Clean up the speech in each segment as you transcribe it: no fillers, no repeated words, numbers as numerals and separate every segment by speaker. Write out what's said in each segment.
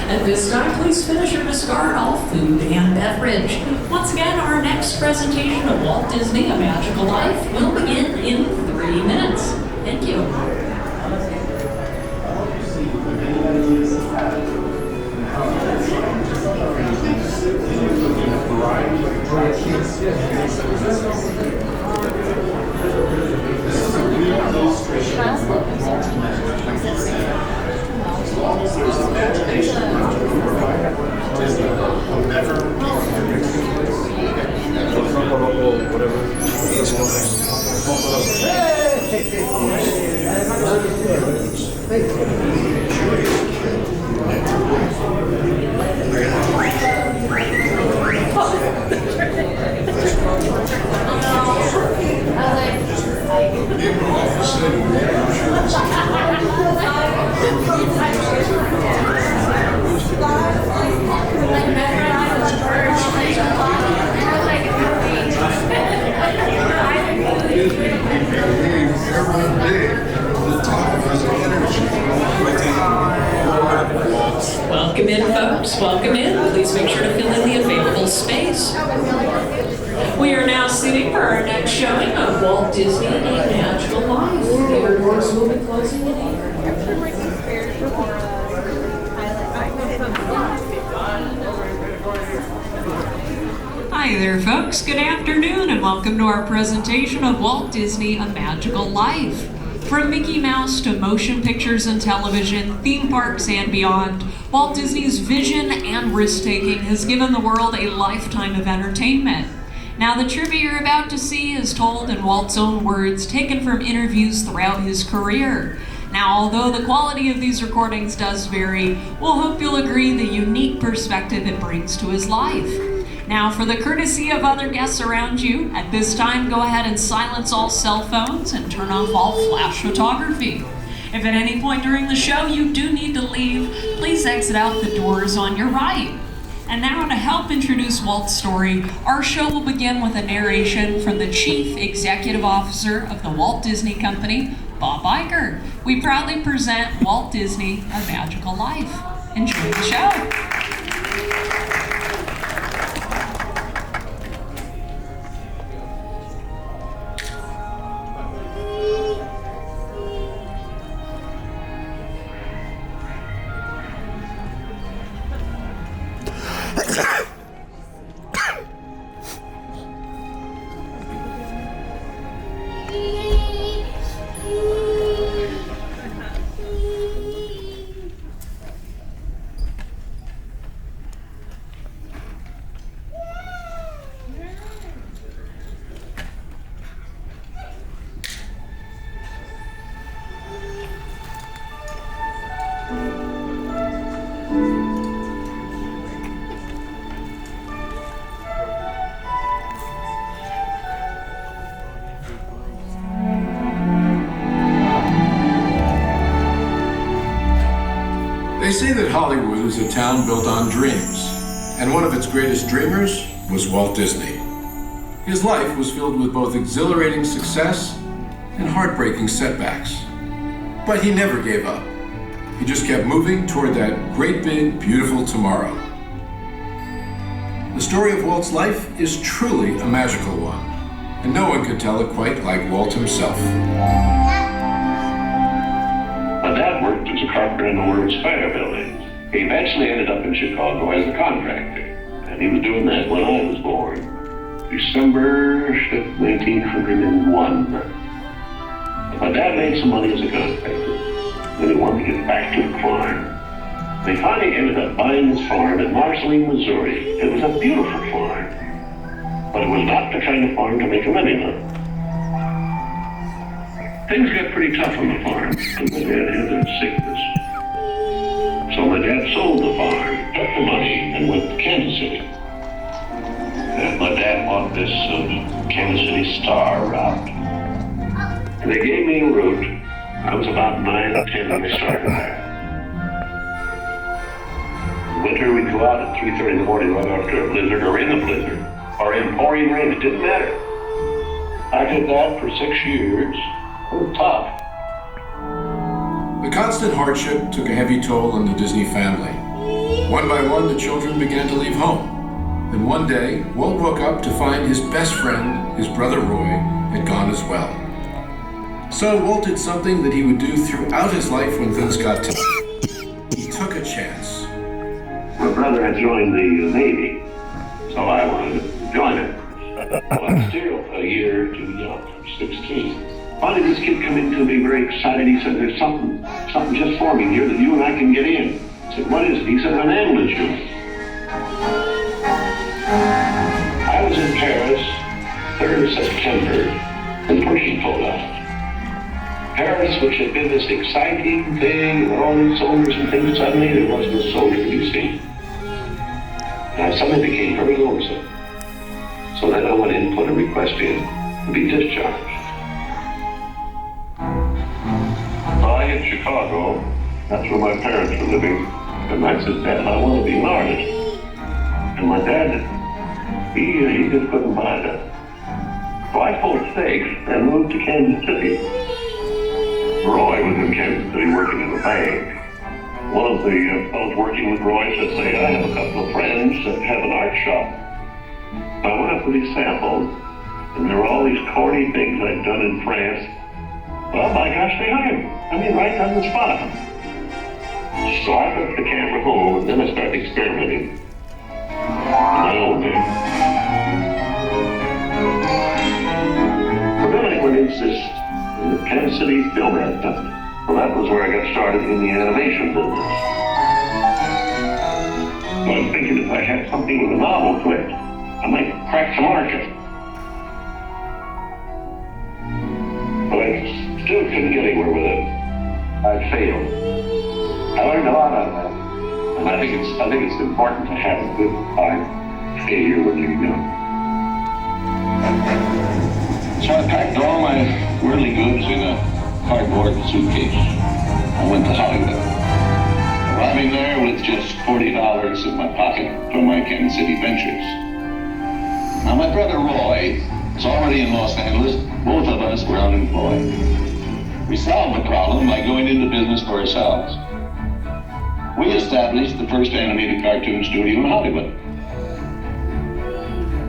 Speaker 1: At this time, please finish or discard all food and beverage. Once again, our next presentation of Walt Disney: A Magical Life will begin in 3 minutes. Thank you.
Speaker 2: This is a real illustration of what Walt as long as there's imagination Disney will never
Speaker 1: Welcome in, folks. Welcome in. Please make sure to fill in the available space. We are now sitting for our next showing of Walt Disney: A Magical Life. The doors will be closing in 8. Hi there, folks. Good afternoon, and welcome to our presentation of Walt Disney: A Magical Life. From Mickey Mouse to motion pictures and television, theme parks and beyond, Walt Disney's vision and risk-taking has given the world a lifetime of entertainment. Now, the trivia you're about to see is told in Walt's own words, taken from interviews throughout his career. Now, although the quality of these recordings does vary, we'll hope you'll agree the unique perspective it brings to his life. Now, for the courtesy of other guests around you, at this time, go ahead and silence all cell phones and turn off all flash photography. If at any point during the show you do need to leave, please exit out the doors on your right. And now, to help introduce Walt's story, our show will begin with a narration from the Chief Executive Officer of the Walt Disney Company, Bob Iger. We proudly present Walt Disney: A Magical Life. Enjoy the show.
Speaker 3: They say that Hollywood is a town built on dreams, and one of its greatest dreamers was Walt Disney. His life was filled with both exhilarating success and heartbreaking setbacks. But he never gave up. He just kept moving toward that great big, beautiful tomorrow. The story of Walt's life is truly a magical one, and no one could tell it quite like Walt himself.
Speaker 4: My dad worked as a carpenter in the World's Fair building. He eventually ended up in Chicago as a contractor, and he was doing that when I was born, December 1901. My dad made some money as a contractor, and he wanted to get back to the farm. They finally ended up buying this farm in Marceline, Missouri. It was a beautiful farm, but it was not the kind of farm to make a living on. Things got pretty tough on the farm, and my dad had a sickness. So my dad sold the farm, took the money, and went to Kansas City. And my dad bought this Kansas City Star route. And they gave me a route. I was about 9 or 10 when they started there. In winter, we'd go out at 3:30 in the morning right after a blizzard, or in a blizzard, or in pouring rain. It didn't matter. I did that for 6 years. It was tough.
Speaker 3: The constant hardship took a heavy toll on the Disney family. One by one, the children began to leave home. And one day, Walt woke up to find his best friend, his brother Roy, had gone as well. So Walt did something that he would do throughout his life when things got tough. He took a chance.
Speaker 4: My brother had joined the Navy, so I wanted to join it. Well, I was still a year too young, 16. Finally, this kid come in to me very excited. He said, there's something just forming here that you and I can get in. I said, what is it? He said, an ambulance unit. I was in Paris, 3rd of September, and Pershing pulled out. Paris, which had been this exciting thing, and all these soldiers and things, suddenly there wasn't a soldier to be seen. And I suddenly became very lonesome. So then I went in and put a request in to be discharged. So I hit Chicago, that's where my parents were living, and I said, Dad, I want to be an artist. And my dad, he just couldn't buy that. So I pulled stakes and moved to Kansas City. Roy was in Kansas City working in a bank. One of the fellows working with Roy said, say, I have a couple of friends that have an art shop. I went up with these samples, and there were all these corny things I'd done in France. Well, my gosh, they hired me. I mean, right on the spot. So I took the camera home, and then I started experimenting in my own way. But then I went into this Kansas City Film Art Company. Well, that was where I got started in the animation business. So I was thinking if I had something with a novel twist, I might crack the market. But I still couldn't get anywhere with it. I failed. I learned a lot out of that. And I think it's important to have a good failure when you're young. So I packed all my worldly goods in a cardboard suitcase. I went to Hollywood. Arriving there with just $40 in my pocket from my Kansas City ventures. Now my brother Roy was already in Los Angeles. Both of us were unemployed. We solved the problem by going into business for ourselves. We established the first animated cartoon studio in Hollywood.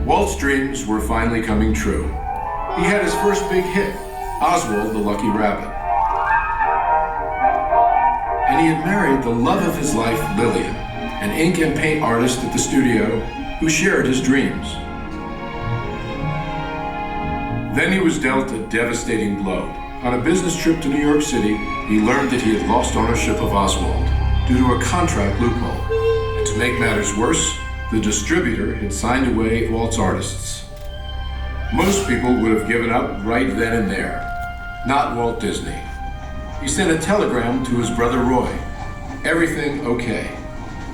Speaker 3: Walt's dreams were finally coming true. He had his first big hit, Oswald the Lucky Rabbit. And he had married the love of his life, Lillian, an ink and paint artist at the studio who shared his dreams. Then he was dealt a devastating blow. On a business trip to New York City, he learned that he had lost ownership of Oswald due to a contract loophole. And to make matters worse, the distributor had signed away Walt's artists. Most people would have given up right then and there. Not Walt Disney. He sent a telegram to his brother Roy. Everything okay.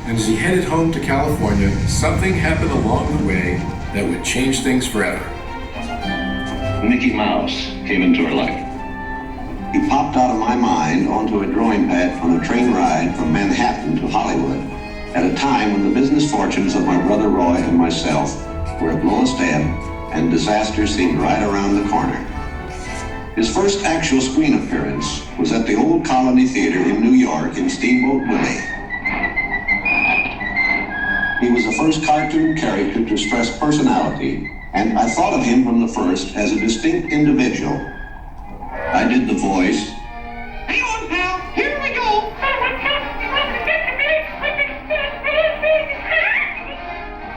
Speaker 3: And as he headed home to California, something happened along the way that would change things forever.
Speaker 4: Mickey Mouse came into her life.
Speaker 5: He popped out of my mind onto a drawing pad on a train ride from Manhattan to Hollywood at a time when the business fortunes of my brother Roy and myself were at lowest ebb and disaster seemed right around the corner. His first actual screen appearance was at the Old Colony Theater in New York in Steamboat Willie. He was the first cartoon character to stress personality, and I thought of him from the first as a distinct individual. I did the voice. Hang on, pal, here we go.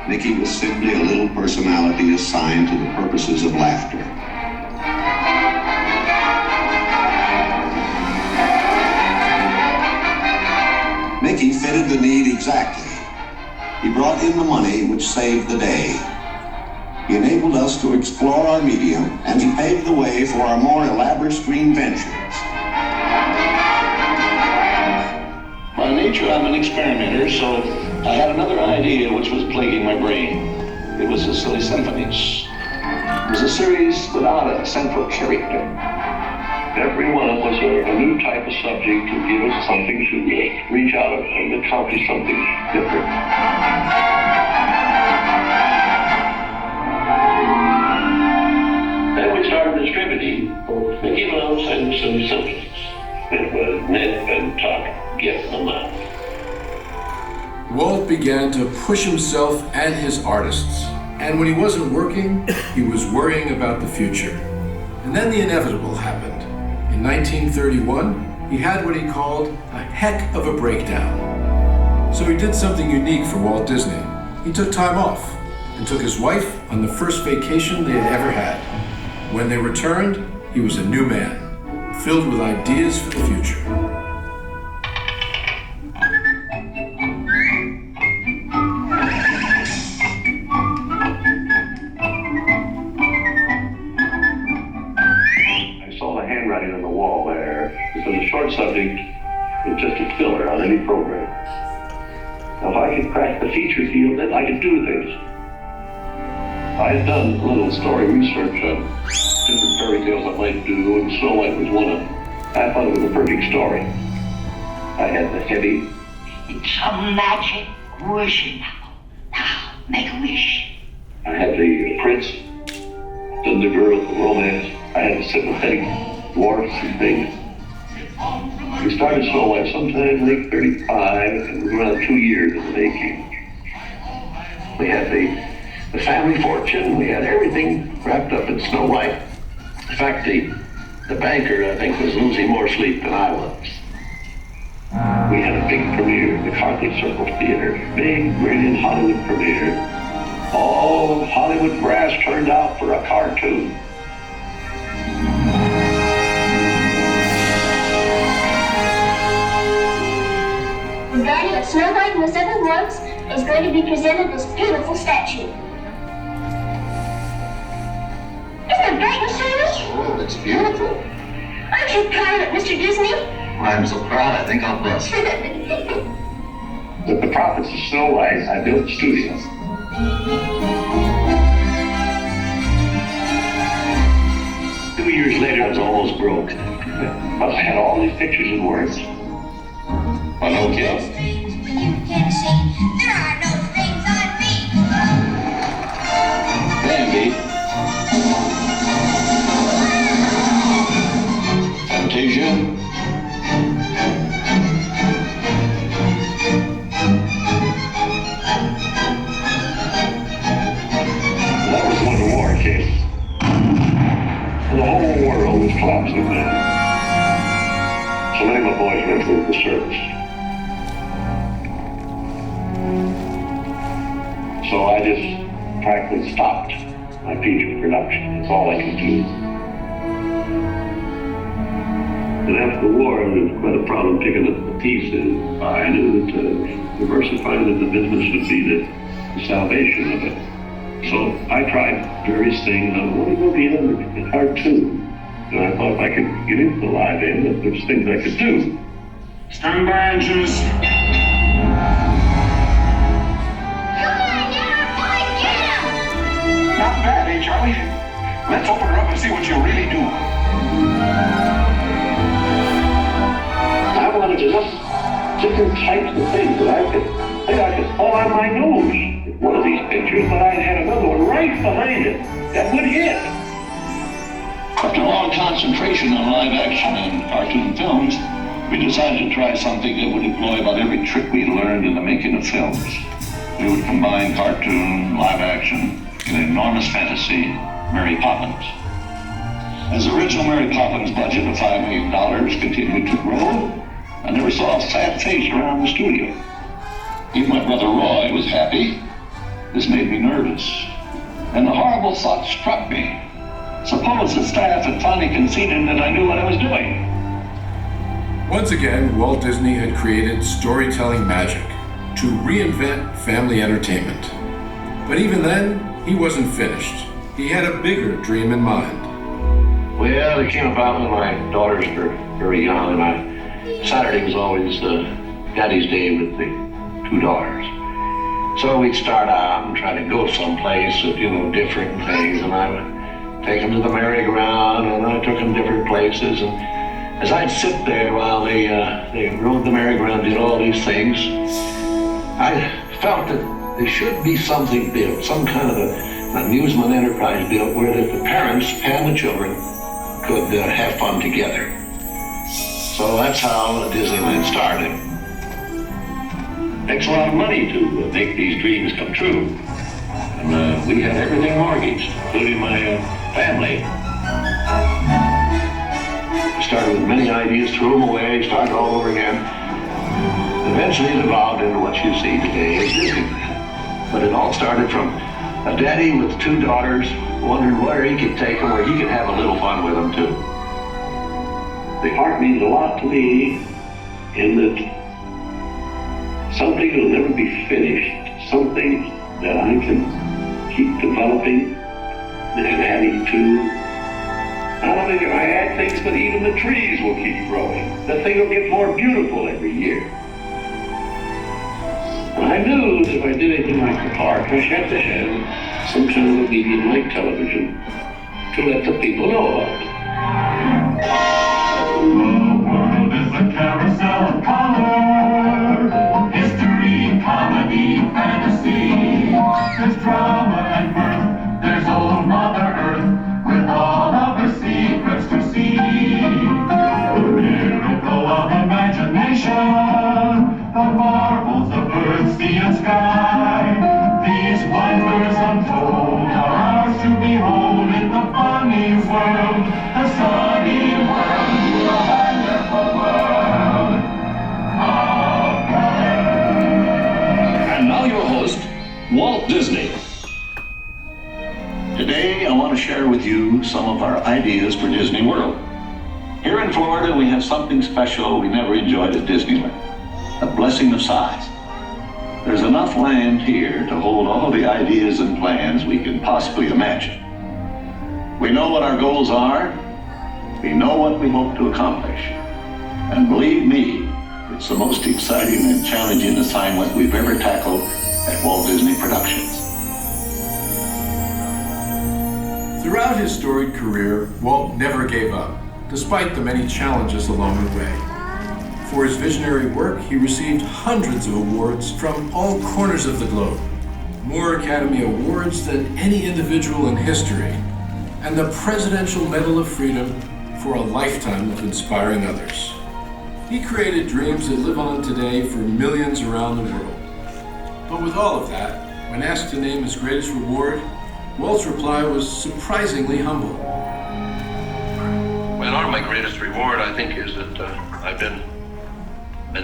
Speaker 5: Mickey was simply a little personality assigned to the purposes of laughter. Mickey fitted the need exactly. He brought in the money which saved the day. He enabled us to explore our medium, and he paved the way for our more elaborate screen ventures.
Speaker 4: By nature, I'm an experimenter, so I had another idea which was plaguing my brain. It was the Silly Symphonies. It was a series without a central character. Every one of us are a new type of subject to give us something to reach out and accomplish something different. Then we started distributing both Mickey Mouse and the Silly Symphonies. It was nip and tuck, get them out.
Speaker 3: Walt began to push himself and his artists. And when he wasn't working, he was worrying about the future. And then the inevitable happened. In 1931, he had what he called a heck of a breakdown. So he did something unique for Walt Disney. He took time off and took his wife on the first vacation they had ever had. When they returned, he was a new man, filled with ideas for the future.
Speaker 4: I saw the handwriting on the wall there. It was a short subject with just a filler on any program. Now, if I could crack the feature field, then I could do things. I had done a little story research on different fairy tales I might do, and Snow White was one of them. I thought it was a perfect story. I had the heavy.
Speaker 6: It's a magic wishing apple. Now, make a wish.
Speaker 4: I had the prince, then the girl, the romance. I had the sympathetic dwarfs and things. We started Snow White sometime late 35, and it was around 2 years in the making. We had the family fortune, we had everything wrapped up in Snow White. In fact, the banker, I think, was losing more sleep than I was. We had a big premiere, the Carpet Circle Theater, big, brilliant Hollywood premiere. All Hollywood brass turned out for a cartoon.
Speaker 2: The Guardian of Snow White and the Seven Dwarfs is going to be presented as beautiful statue. Isn't it bright and shiny?
Speaker 5: Oh, it's beautiful.
Speaker 2: Aren't you proud of it, Mr. Disney?
Speaker 5: I'm so proud, I think I'll bust.
Speaker 4: With the profits of Snow White, I built the studio. Two years later, I was almost broke. But I had all these pictures and words. But okay.
Speaker 6: There are no strings on me.
Speaker 5: Bambi. Fantasia.
Speaker 4: That was when the war came. And the whole world was collapsing then. So many of my boys went through the service. So I just practically stopped my feature production. That's all I could do. And after the war, it was quite a problem picking up the pieces. I knew that diversifying the business would be the salvation of it. So I tried various things. I wanted to go beyond the cartoon. And I thought if I could get into the live end, that there's things I could do.
Speaker 7: Stand by, engines. Not bad, eh, Charlie? Let's open her up and see what you really do.
Speaker 4: I wanted to look different types of things that I could pull on my nose. One of these pictures, but I had another one right behind it that would hit.
Speaker 8: After long concentration on live action and cartoon films, we decided to try something that would employ about every trick we learned in the making of films. We would combine cartoon, live action, in an enormous fantasy, Mary Poppins. As the original Mary Poppins budget of $5 million continued to grow, I never saw a sad face around the studio. Even my brother Roy was happy. This made me nervous. And the horrible thought struck me. Suppose the staff had finally conceded that I knew what I was doing.
Speaker 3: Once again, Walt Disney had created storytelling magic to reinvent family entertainment. But even then, he wasn't finished. He had a bigger dream in mind.
Speaker 4: Well, it came about when my daughters were very young, and Saturday was always Daddy's Day with the two daughters. So we'd start out and try to go someplace with, different things, and I would take them to the merry-go-round, and I took them different places, and as I'd sit there while they rode the merry-go-round, did all these things, I felt that there should be something built, some kind of an amusement enterprise built where the parents and the children could have fun together. So that's how Disneyland started. takes a lot of money to make these dreams come true. And we had everything mortgaged, including my family. We started with many ideas, threw them away, started all over again. Eventually it evolved into what you see today as Disneyland. But it all started from a daddy with 2 daughters wondering where he could take them, where he could have a little fun with them too. The park means a lot to me in that something will never be finished, something that I can keep developing and adding to. Not only do I add things, but even the trees will keep growing. The thing will get more beautiful every year. And I knew that if I did anything like the park, I had to have some kind of a medium like television to let the people know about it.
Speaker 9: The world is a carousel of color, history, comedy, fantasy. There's drama and mirth, there's old Mother Earth, with all of her secrets to see. The miracle of imagination, the marvels of earth, sea and sky. These wonders untold are ours to behold in the funny world, the sunny world, the wonderful world of color.
Speaker 8: And now your host, Walt Disney. Today, I want to share with you some of our ideas for Disney World. Here in Florida, we have something special we never enjoyed at Disneyland, a blessing of size. There's enough land here to hold all the ideas and plans we can possibly imagine. We know what our goals are, we know what we hope to accomplish, and believe me, it's the most exciting and challenging assignment we've ever tackled at Walt Disney Productions.
Speaker 3: Throughout his storied career, Walt never gave up, despite the many challenges along the way. For his visionary work, he received hundreds of awards from all corners of the globe, more Academy Awards than any individual in history, and the Presidential Medal of Freedom for a lifetime of inspiring others. He created dreams that live on today for millions around the world. But with all of that, when asked to name his greatest reward, Walt's reply was surprisingly humble.
Speaker 4: Well, my greatest reward, I think, is that I've been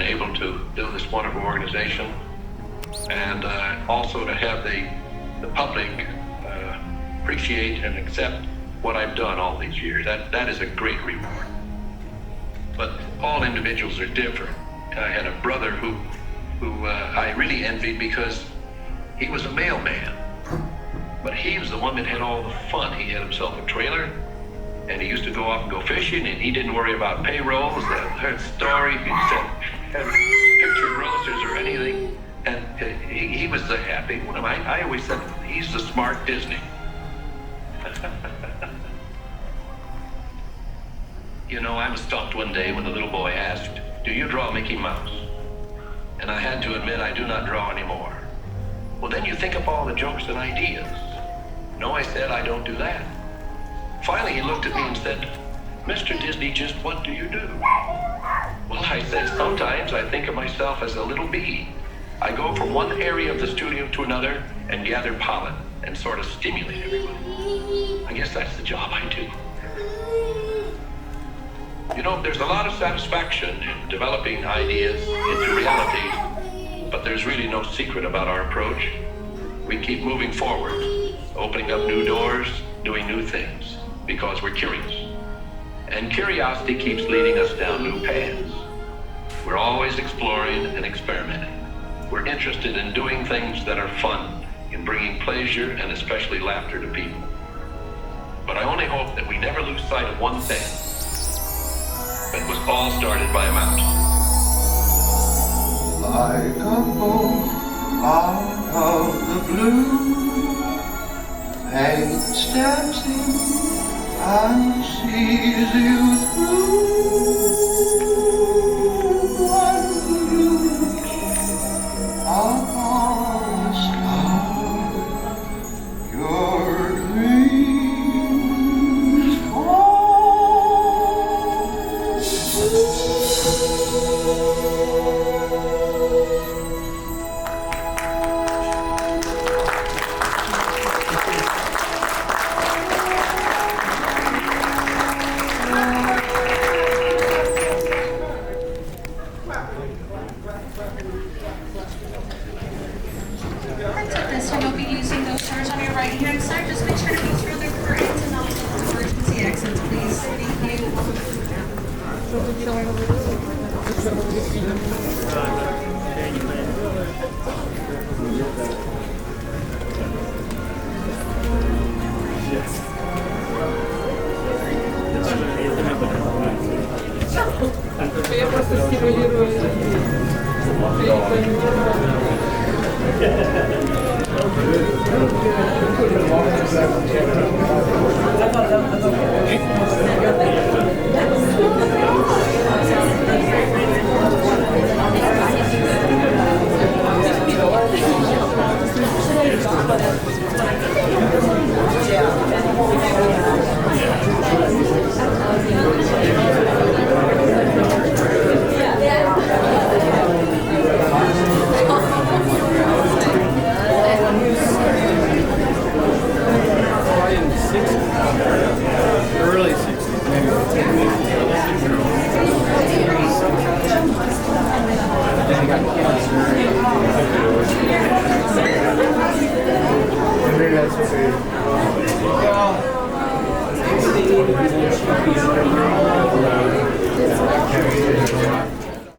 Speaker 4: able to build this wonderful organization, and also to have the public appreciate and accept what I've done all these years. That is a great reward. But all individuals are different. I had a brother who I really envied because he was a mailman, but he was the one that had all the fun. He had himself a trailer, and he used to go off and go fishing, and he didn't worry about payrolls, the story, he had picture rosters or anything, and he was the happy one. I always said, he's the smart Disney. You know, I was stumped one day when the little boy asked, "Do you draw Mickey Mouse?" And I had to admit I do not draw anymore. Well, then you think up all the jokes and ideas. No, I said, I don't do that. Finally, he looked at me and said, "Mr. Disney, just what do you do?" Well, I said, sometimes I think of myself as a little bee. I go from one area of the studio to another and gather pollen and sort of stimulate everyone. I guess that's the job I do. You know, there's a lot of satisfaction in developing ideas into reality, but there's really no secret about our approach. We keep moving forward, opening up new doors, doing new things, because we're curious. And curiosity keeps leading us down new paths. We're always exploring and experimenting. We're interested in doing things that are fun, in bringing pleasure and especially laughter to people. But I only hope that we never lose sight of one thing. That was all started by a mouse.
Speaker 9: Like a bolt out of the blue, fate steps in and sees you through. One look upon the sky, your dreams come.
Speaker 1: right-hand side. Just make sure to go through the curtains and not the emergency exits, please. Thank you.
Speaker 10: Я просто стимулирую.
Speaker 11: Early 60s, maybe. Maybe that's okay.